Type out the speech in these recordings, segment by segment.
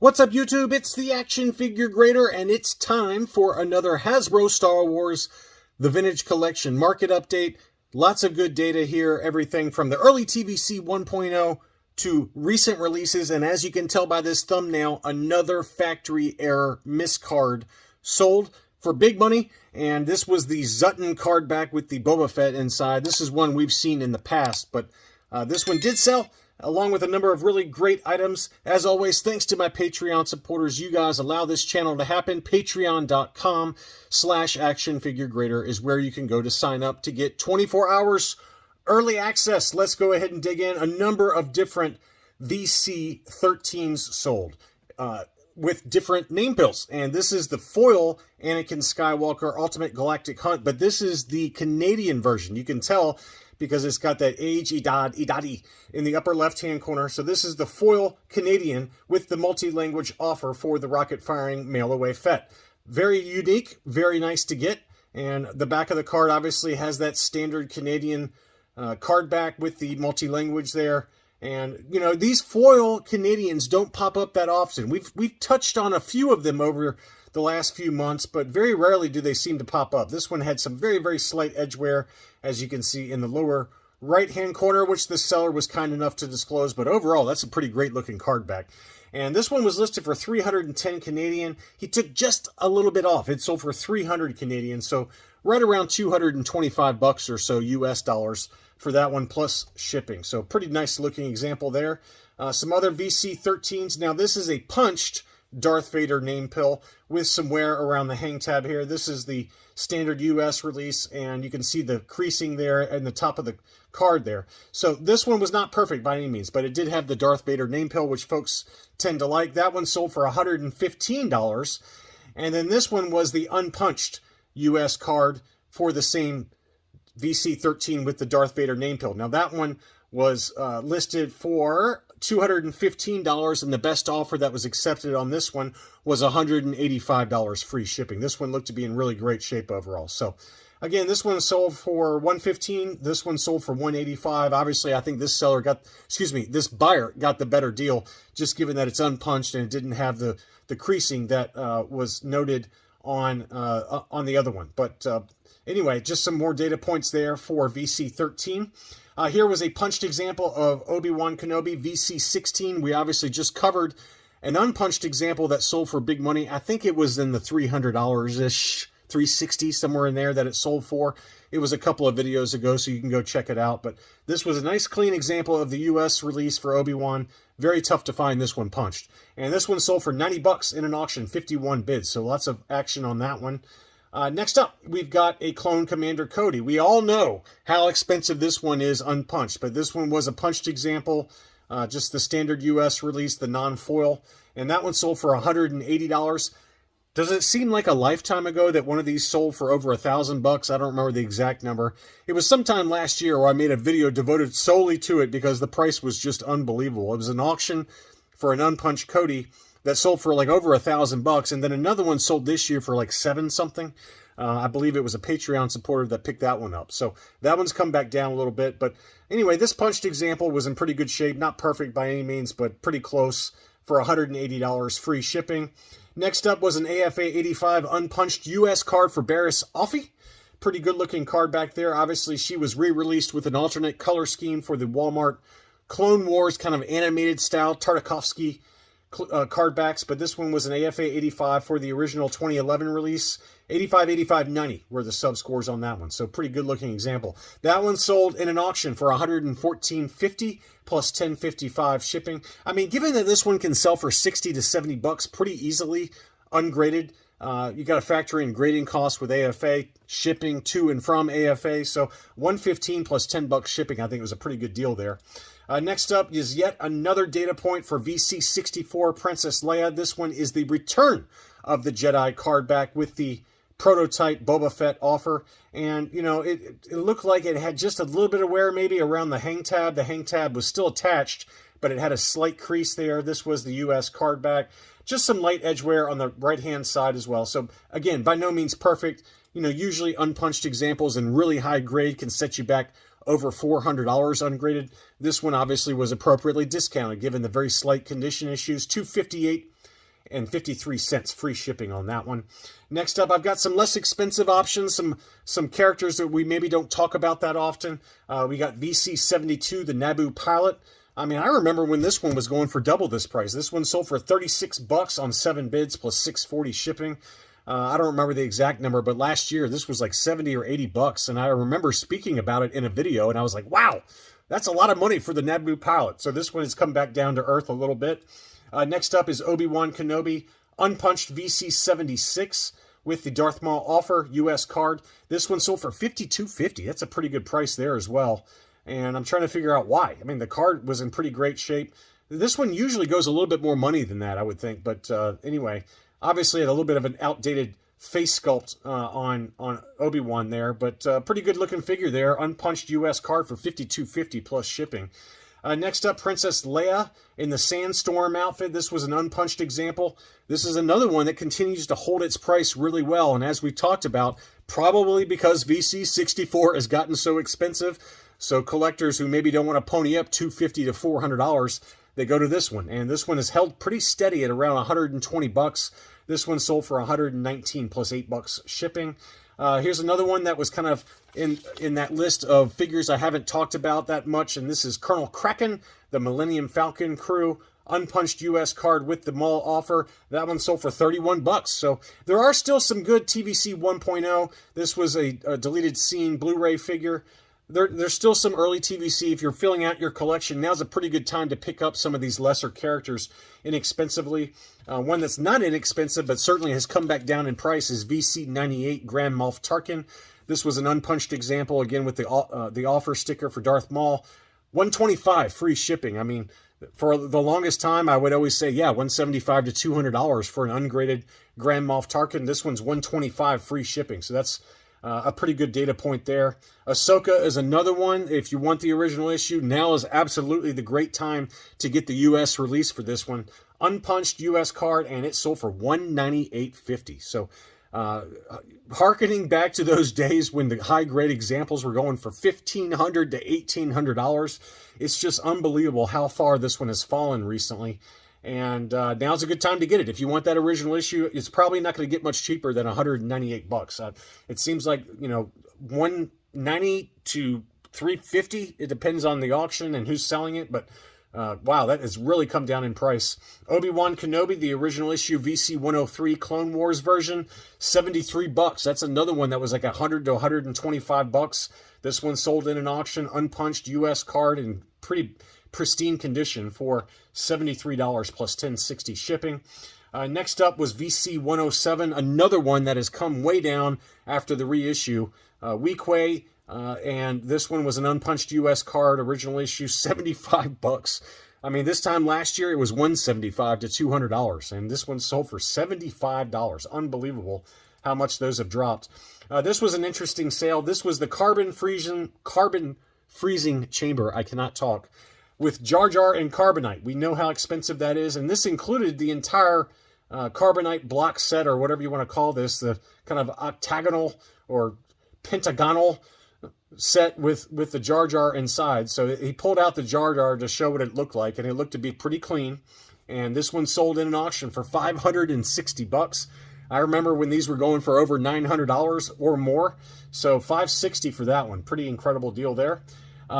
What's up, YouTube? It's the Action Figure Grader, and it's time for another Hasbro Star Wars The Vintage Collection market update. Lots of good data here, everything from the early TVC 1.0 to recent releases, and as you can tell by this thumbnail, another factory error Miscard sold for big money, and this was the Zutton card back with the Boba Fett inside. This is one we've seen in the past, but this one did sell, along with a number of really great items. As always, thanks to my Patreon supporters. You guys allow this channel to happen. Patreon.com/actionfiguregrader is where you can go to sign up to get 24 hours early access. Let's go ahead and dig in. A number of different VC-13s sold with different name pills. And this is the foil Anakin Skywalker Ultimate Galactic Hunt, but this is the Canadian version. You can tell because it's got that age idadi in the upper left-hand corner. So this is the foil Canadian with the multi-language offer for the rocket-firing mail-away Fett. Very unique, very nice to get. And the back of the card obviously has that standard Canadian card back with the multi-language there. And, you know, these foil Canadians don't pop up that often. We've touched on a few of them over the last few months, but very rarely do they seem to pop up. This one had some very, very slight edge wear, as you can see in the lower right-hand corner, which the seller was kind enough to disclose. But overall, that's a pretty great-looking card back. And this one was listed for 310 Canadian. He took just a little bit off. It sold for 300 Canadian, so right around 225 bucks or so US dollars for that one, plus shipping. So pretty nice looking example there. Some other VC-13s. Now this is a punched Darth Vader name pill with some wear around the hang tab here. This is the standard US release, and you can see the creasing there in the top of the card there. So this one was not perfect by any means, but it did have the Darth Vader name pill, which folks tend to like. That one sold for $115. And then this one was the unpunched US card for the same VC-13 with the Darth Vader name pill. Now that one was listed for $215, and the best offer that was accepted on this one was $185 free shipping. This one looked to be in really great shape overall. So again, this one sold for $115. This one sold for $185. Obviously, I think this seller got, this buyer got the better deal, just given that it's unpunched and it didn't have the creasing that was noted on the other one. But anyway, just some more data points there for VC-13. Here was a punched example of Obi-Wan Kenobi, VC-16. We obviously just covered an unpunched example that sold for big money. I think it was in the $300-ish, $360, somewhere in there that it sold for. It was a couple of videos ago, so you can go check it out. But this was a nice, clean example of the US release for Obi-Wan. Very tough to find this one punched. And this one sold for 90 bucks in an auction, 51 bids. So lots of action on that one. Next up, we've got a Clone Commander Cody. We all know how expensive this one is unpunched, but this one was a punched example, just the standard US release, the non-foil, and that one sold for $180. Does it seem like a lifetime ago that one of these sold for over $1,000? I don't remember the exact number. It was sometime last year where I made a video devoted solely to it because the price was just unbelievable. It was an auction for an unpunched Cody that sold for like over $1,000, and then another one sold this year for like $7 something. I believe it was a Patreon supporter that picked that one up. So that one's come back down a little bit. But anyway, this punched example was in pretty good shape. Not perfect by any means, but pretty close for $180 free shipping. Next up was an AFA 85 unpunched US card for Barriss Offee. Pretty good looking card back there. Obviously, she was re-released with an alternate color scheme for the Walmart Clone Wars kind of animated style Tartakovsky card backs, but this one was an AFA 85 for the original 2011 release. 85, 85, 90 were the sub scores on that one, so pretty good looking example. That one sold in an auction for $114.50 plus $10.55 shipping. I mean, given that this one can sell for 60 to 70 bucks pretty easily ungraded, you got to factor in grading costs with AFA, shipping to and from AFA, so $115 plus $10 shipping. I think it was a pretty good deal there. Next up is yet another data point for VC-64 Princess Leia. This one is the return of the Jedi card back with the prototype Boba Fett offer. And, you know, it looked like it had just a little bit of wear maybe around the hang tab. The hang tab was still attached, but it had a slight crease there. This was the US card back. Just some light edge wear on the right-hand side as well. So, again, by no means perfect. You know, usually unpunched examples in really high grade can set you back over $400 ungraded. This one obviously was appropriately discounted given the very slight condition issues. $258 and 53 cents free shipping on that one. Next up, I've got some less expensive options, some characters that we maybe don't talk about that often. We got VC72, the Naboo pilot. I mean, I remember when this one was going for double this price. This one sold for 36 bucks on 7 bids plus 640 shipping. I don't remember the exact number, but last year this was like 70 or 80 bucks, and I remember speaking about it in a video, and I was like, wow, that's a lot of money for the Naboo pilot. So this one has come back down to earth a little bit. Next up is Obi-Wan Kenobi, unpunched VC76 with the Darth Maul offer US card. This one sold for $52.50. That's a pretty good price there as well. And I'm trying to figure out why. I mean, the card was in pretty great shape. This one usually goes a little bit more money than that, I would think. But anyway, obviously had a little bit of an outdated face sculpt on Obi-Wan there, but pretty good looking figure there. Unpunched US card for $52.50 plus shipping. Next up, Princess Leia in the Sandstorm outfit. This was an unpunched example. This is another one that continues to hold its price really well. And as we talked about, probably because VC64 has gotten so expensive, so collectors who maybe don't want to pony up $250 to $400, they go to this one. And this one is held pretty steady at around 120 bucks. This one sold for 119 plus 8 bucks shipping. Here's another one that was kind of in that list of figures I haven't talked about that much, and this is Colonel Kraken, the Millennium Falcon crew, unpunched US card with the Maul offer. That one sold for 31 bucks. So there are still some good TVC 1.0. This was a deleted scene Blu-ray figure. There's still some early TVC. If you're filling out your collection, now's a pretty good time to pick up some of these lesser characters inexpensively. One that's not inexpensive, but certainly has come back down in price is VC98 Grand Moff Tarkin. This was an unpunched example, again, with the offer sticker for Darth Maul. $125 free shipping. I mean, for the longest time, I would always say, yeah, $175 to $200 for an ungraded Grand Moff Tarkin. This one's $125 free shipping. So that's a pretty good data point there. Ahsoka is another one. If you want the original issue, now is absolutely the great time to get the U.S. release for this one. Unpunched U.S. card, and it sold for $198.50. So hearkening back to those days when the high-grade examples were going for $1,500 to $1,800, it's just unbelievable how far this one has fallen recently. And now's a good time to get it. If you want that original issue, it's probably not going to get much cheaper than 198 bucks. It seems like, you know, $190 to $350. It depends on the auction and who's selling it, but wow, that has really come down in price. Obi-Wan Kenobi, the original issue VC 103 Clone Wars version, 73 bucks. That's another one that was like 100 to 125 bucks. This one sold in an auction, unpunched US card in pretty pristine condition for $73 plus $10.60 shipping. Next up was VC 107, another one that has come way down after the reissue. Weequay, and this one was an unpunched US card, original issue, 75 bucks. I mean, this time last year it was $175 to $200, and this one sold for $75. Unbelievable how much those have dropped. This was an interesting sale. This was the carbon freezing chamber. I cannot talk. With Jar Jar and Carbonite. We know how expensive that is, and this included the entire Carbonite block set, or whatever you want to call this, the kind of octagonal or pentagonal set with the Jar Jar inside. So he pulled out the Jar Jar to show what it looked like, and it looked to be pretty clean. And this one sold in an auction for $560 bucks. I remember when these were going for over $900 or more. So $560 for that one. Pretty incredible deal there.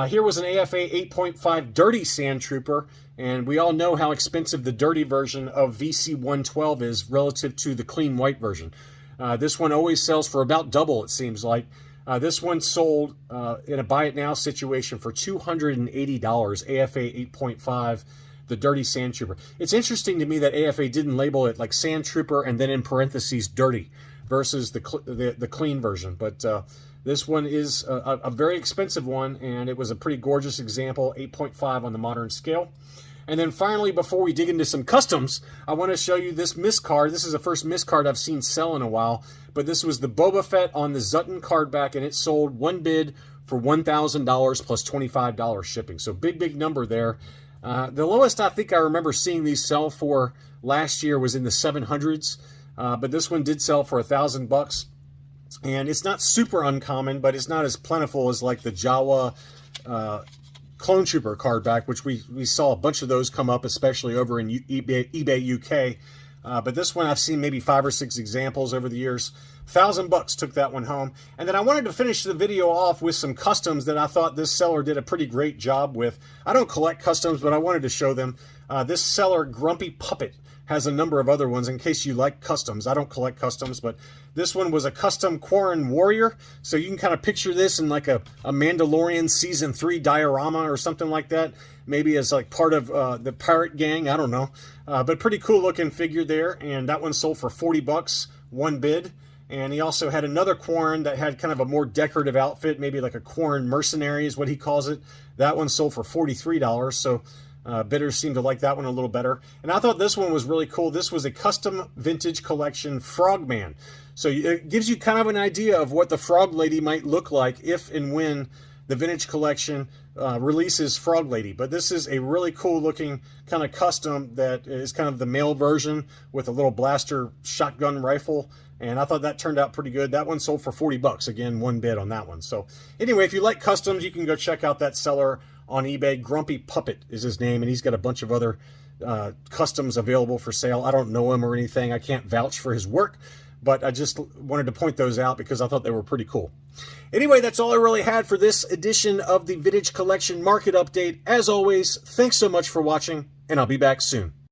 Here was an AFA 8.5 Dirty Sand Trooper, and we all know how expensive the dirty version of VC 112 is relative to the clean white version. This one always sells for about double, it seems like. This one sold in a buy it now situation for $280, AFA 8.5, the Dirty Sand Trooper. It's interesting to me that AFA didn't label it like Sand Trooper and then in parentheses dirty versus the clean version, but this one is a very expensive one, and it was a pretty gorgeous example, 8.5 on the modern scale. And then finally, before we dig into some customs, I want to show you this Miscard. This is the first Miscard I've seen sell in a while, but this was the Boba Fett on the Zutton card back, and it sold one bid for $1,000 plus $25 shipping. So big number there. The lowest I think I remember seeing these sell for last year was in the 700s, but this one did sell for $1,000. And it's not super uncommon, but it's not as plentiful as like the Jawa Clone Trooper card back, which we saw a bunch of those come up, especially over in eBay UK. But this one I've seen maybe 5 or 6 examples over the years. $1,000 took that one home. And then I wanted to finish the video off with some customs that I thought this seller did a pretty great job with. I don't collect customs, but I wanted to show them. This seller, Grumpy Puppet, has a number of other ones in case you like customs. I don't collect customs, but this one was a custom Quarren Warrior. So you can kind of picture this in like a Mandalorian Season 3 diorama or something like that. Maybe as like part of the pirate gang, I don't know. But pretty cool looking figure there. And that one sold for $40, one bid. And he also had another Quarren that had kind of a more decorative outfit, maybe like a Quarren Mercenary is what he calls it. That one sold for $43, so bidders seem to like that one a little better. And I thought this one was really cool. This was a custom vintage collection Frogman. So it gives you kind of an idea of what the Frog Lady might look like if and when the vintage collection releases Frog Lady. But this is a really cool looking kind of custom that is kind of the male version with a little blaster shotgun rifle. And I thought that turned out pretty good. That one sold for $40. Again, one bid on that one. So anyway, if you like customs, you can go check out that seller on eBay. Grumpy Puppet is his name, and he's got a bunch of other customs available for sale. I don't know him or anything. I can't vouch for his work, but I just wanted to point those out because I thought they were pretty cool. Anyway, that's all I really had for this edition of the Vintage Collection Market Update. As always, thanks so much for watching, and I'll be back soon.